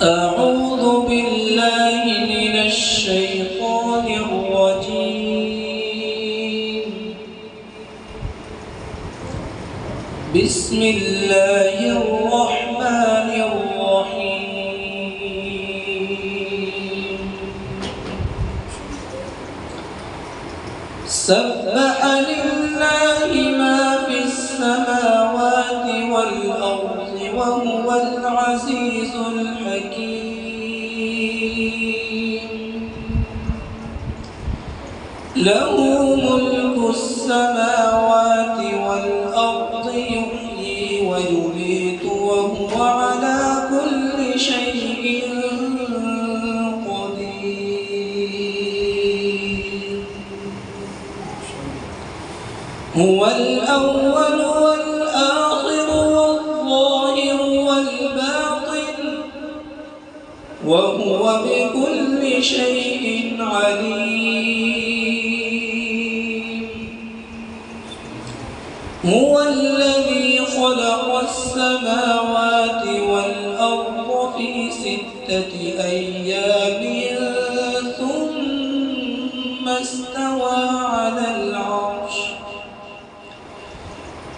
أعوذ بالله من الشيطان الرجيم. بسم الله الرحمن الرحيم. سبح لله ما في السماوات والأرض وهو العزيز الحكيم. له ملك السماوات والأرض يحيي ويميت وهو على كل شيء قدير. هو الأول والآخر والظاهر والباطن وهو بكل شيء عليم. هو الذي خلق السماوات والأرض في 6 أيام ثم استوى على العرش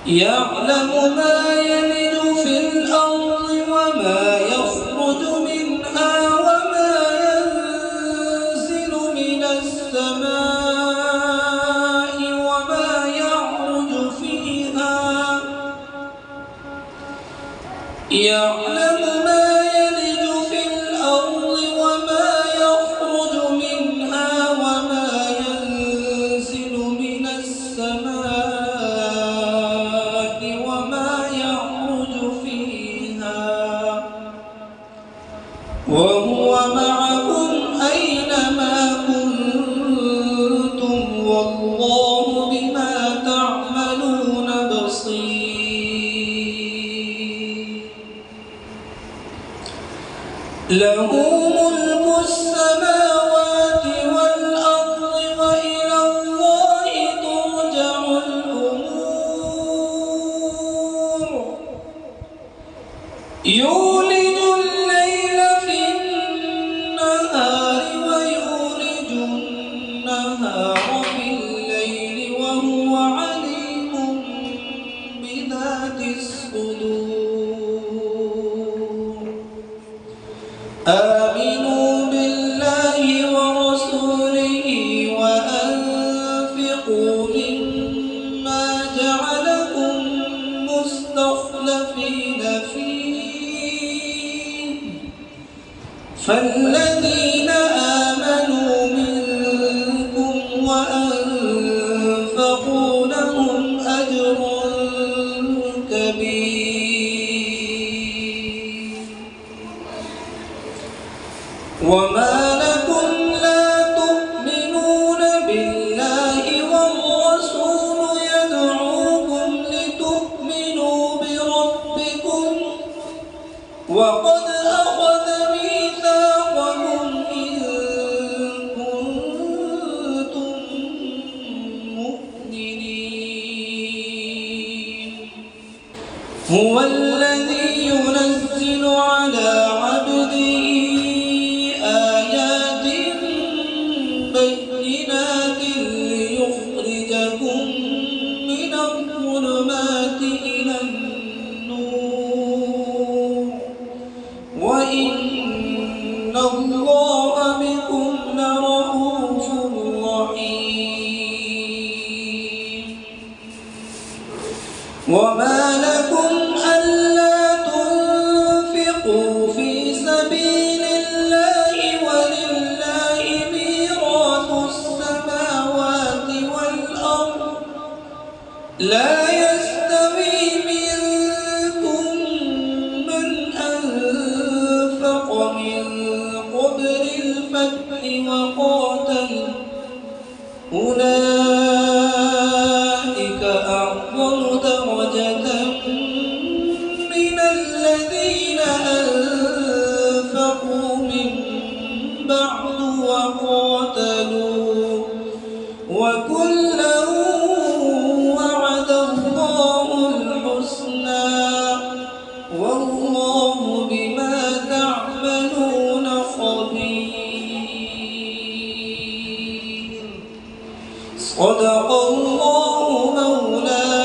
يعلم ما يلج في الأرض وما يخرج منها وما ينزل من السماء وما يعرج فيها يعلم ما يلج في الأرض وما يخرج منها وما ينزل من السماء وما يعرج فيها وهو معكم أينما كنتم والله بما تعملون بصير. له ملك السماوات والأرض وإلى الله ترجع الأمور. يولج الليل في النهار ويولج النهار في الليل وهو عليم بذات الصدور. آمنوا بالله ورسوله وأنفقوا مما جعلكم مستخلفين فيه فالذين آمنوا منكم وأنفقوا لهم أجر كبير. وما لكم لا تؤمنون بالله والرسول يدعوكم لتؤمنوا بربكم وقد أخذ ميثاقكم إن كنتم مؤمنين. هو الذي ينزل على عبده آيات بينات ليخرجكم من الظلمات إلى النور وإن الله بكم لرءوف رحيم. وما لكم ألا تنفقوا في سبيل الله ولله ميراث السماوات والأرض لا يستوي منكم من أنفق من قبل الفتح وقاتل أولئك أعظم درجة من الذين أنفقوا من بعد وقاتلوا وكلا وعد الله الحسنى والله بما تعملون صدق الله مولانا